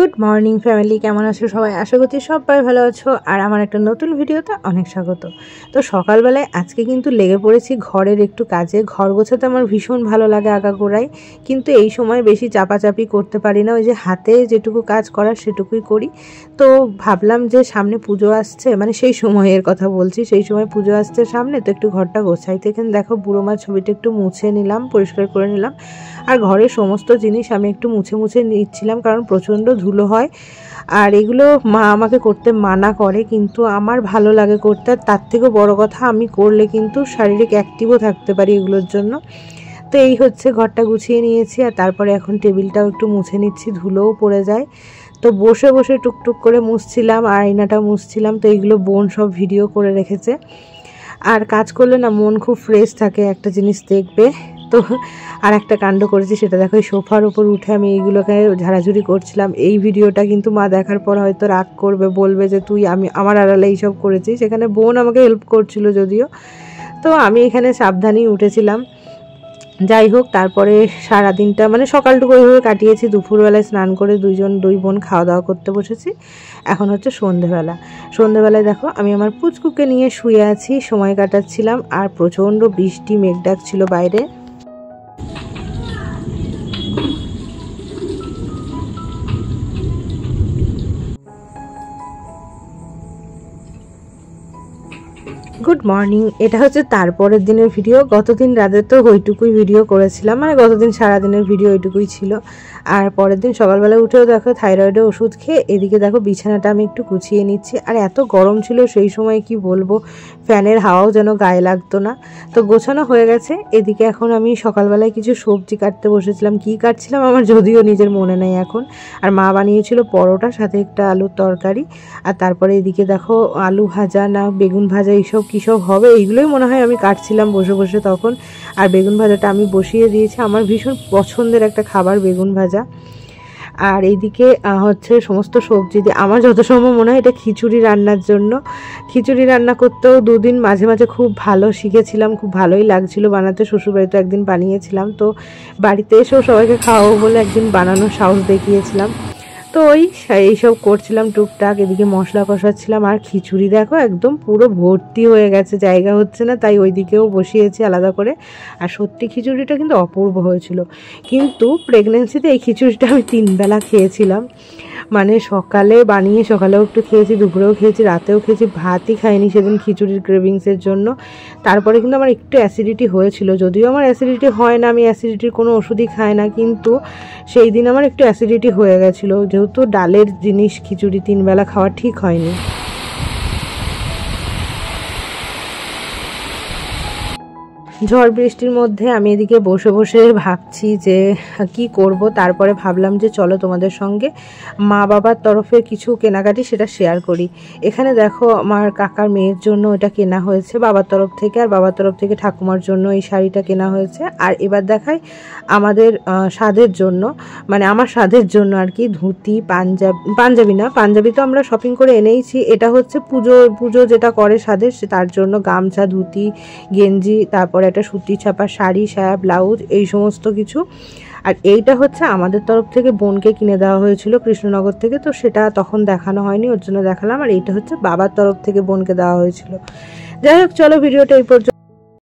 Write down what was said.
Good morning family, কেমন আছো সবাই? আশা করছি সবাই ভালো আছো। আর আমার একটা নতুন ভিডিওতে অনেক স্বাগত। তো সকালবেলায় আজকে কিন্তু লেগে পড়েছি ঘরের একটু কাজে। ঘর গোছাতে আমার ভীষণ ভালো লাগে আগাগোড়াই, কিন্তু এই সময় বেশি চাপাচাপি করতে পারি না। ওই যে হাতে যেটুকু কাজ করার সেটুকুই করি। তো ভাবলাম যে সামনে পুজো আসছে, মানে সেই সময়ের কথা বলছি, সেই সময় পুজো আসছে সামনে, তো একটু ঘরটা গোছাইতে। এখানে দেখো বুড়ো মার ছবিটা একটু মুছে নিলাম, পরিষ্কার করে নিলাম। আর ঘরের সমস্ত জিনিস আমি একটু মুছে মুছে নিচ্ছিলাম, কারণ প্রচণ্ড ধুলো হয়। আর এগুলো মা আমাকে করতে মানা করে, কিন্তু আমার ভালো লাগে করতে। আর তার থেকেও বড় কথা, আমি করলে কিন্তু শারীরিক অ্যাক্টিভও থাকতে পারি এগুলোর জন্য। তো এই হচ্ছে, ঘরটা গুছিয়ে নিয়েছি। আর তারপরে এখন টেবিলটাও একটু মুছে নিচ্ছি, ধুলোও পড়ে যায়। তো বসে বসে টুকটুক করে মুছছিলাম, আর আয়নাটা মুছছিলাম। তো এইগুলো বোন সব ভিডিও করে রেখেছে। আর কাজ করলে না মন খুব ফ্রেশ থাকে, একটা জিনিস দেখবে। তো আর একটা কাণ্ড করেছি, সেটা দেখো, সোফার উপর উঠে আমি এইগুলোকে ঝাড়াঝুড়ি করছিলাম। এই ভিডিওটা কিন্তু মা দেখার পর হয়তো রাগ করবে, বলবে যে তুই আমার আড়ালে এইসব করেছিস। সেখানে বোন আমাকে হেল্প করছিল যদিও, তো আমি এখানে সাবধানেই উঠেছিলাম। যাই হোক, তারপরে সারাদিনটা মানে সকালটুকু ওইভাবে কাটিয়েছি। দুপুরবেলায় স্নান করে দুই বোন খাওয়া দাওয়া করতে বসেছি। এখন হচ্ছে সন্ধেবেলায় দেখো আমি আমার পুচকুকে নিয়ে শুয়ে আছি, সময় কাটাচ্ছিলাম। আর প্রচণ্ড বৃষ্টি, মেঘ ডাক ছিল বাইরে। গুড মর্নিং, এটা হচ্ছে তারপরের দিনের ভিডিও। গতদিন রাতে তো ওইটুকুই ভিডিও করেছিলাম, মানে গতদিন সারাদিনের ভিডিও ওইটুকুই ছিল। আর পরের দিন সকালবেলা উঠেও দেখো থাইরয়েডের ওষুধ খেয়ে এদিকে দেখো বিছানাটা আমি একটু গুছিয়ে নিচ্ছি। আর এত গরম ছিল সেই সময়, কি বলবো, ফ্যানের হাওয়াও যেন গায়ে লাগতো না। তো গোছানো হয়ে গেছে। এদিকে এখন আমি সকালবেলায় কিছু সবজি কাটতে বসেছিলাম। কি কাটছিলাম আমার যদিও নিজের মনে নেই এখন। আর মা বানিয়েছিল পরোটা, সাথে একটা আলুর তরকারি। আর তারপরে এদিকে দেখো আলু ভাজা না বেগুন ভাজা, এইসব কী সব হবে, এইগুলোই মনে হয় আমি কাটছিলাম বসে বসে তখন। আর বেগুন ভাজাটা আমি বসিয়ে দিয়েছি, আমার ভীষণ পছন্দের একটা খাবার বেগুন ভাজা। আর এইদিকে হচ্ছে সমস্ত সবজি দিয়ে, আমার যত সম্ভব মনে হয় এটা খিচুড়ি রান্নার জন্য। খিচুড়ি রান্না করতেও দুদিন মাঝে মাঝে খুব ভালো শিখেছিলাম, খুব ভালোই লাগছিল বানাতে। শ্বশুরবাড়িতে একদিন বানিয়েছিলাম, তো বাড়িতে এসেও সবাইকে খাওয়াবো বলে একদিন বানানোর সাহস দেখিয়েছিলাম। তো এইসব করছিলাম টুকটাক, এদিকে মশলা কষাচ্ছিলাম। আর খিচুড়ি দেখো একদম পুরো ভর্তি হয়ে গেছে, জায়গা হচ্ছে না, তাই ওইদিকেও বসিয়েছি আলাদা করে। আর সত্যি খিচুড়িটা কিন্তু অপূর্ব হয়েছিল। কিন্তু প্রেগনেন্সিতে এই খিচুড়িটা আমি 3 বেলা খেয়েছিলাম, মানে সকালে বানিয়ে সকালেও একটু খেয়েছি, দুপুরেও খেয়েছি, রাতেও খেয়েছি। ভাতই খাইনি সেদিন খিচুড়ির ক্রেভিংসের জন্য। তারপরে কিন্তু আমার একটু অ্যাসিডিটি হয়েছিল, যদিও আমার অ্যাসিডিটি হয় না, আমি অ্যাসিডিটির কোনো ওষুধই খাই না, কিন্তু সেই দিন আমার একটু অ্যাসিডিটি হয়ে গেছিলো, যেহেতু ডালের জিনিস খিচুড়ি 3 বেলা খাওয়া ঠিক হয়নি। ঝড় বৃষ্টির মধ্যে আমি এদিকে বসে বসে ভাবছি যে কি করব। তারপরে ভাবলাম যে চলো তোমাদের সঙ্গে মা বাবার তরফে কিছু কেনাকাটি সেটা শেয়ার করি। এখানে দেখো আমার কাকার মেয়ের জন্য এটা কেনা হয়েছে বাবার তরফ থেকে, আর বাবার তরফ থেকে ঠাকুমার জন্য এই শাড়িটা কেনা হয়েছে। আর এবার দেখাই আমাদের স্বাদের জন্য, মানে আমার স্বাদের জন্য আর কি, ধুতি, পাঞ্জাবি তো আমরা শপিং করে এনেইছি। এটা হচ্ছে পুজো যেটা করে স্বাদের, তার জন্য গামছা, ধুতি, গেঞ্জি, তারপরে একটা সুতি ছাপা শাড়ি, সায়া, ব্লাউজ, এই সমস্ত কিছু। আর এইটা হচ্ছে আমাদের তরফ থেকে বোনকে কিনে দেওয়া হয়েছিল কৃষ্ণনগর থেকে, তো সেটা তখন দেখানো হয়নি, ওর জন্য দেখালাম। আর এইটা হচ্ছে বাবার তরফ থেকে বোনকে দেওয়া হয়েছিল। যাই হোক, চলো ভিডিওটা এই পর্যন্ত।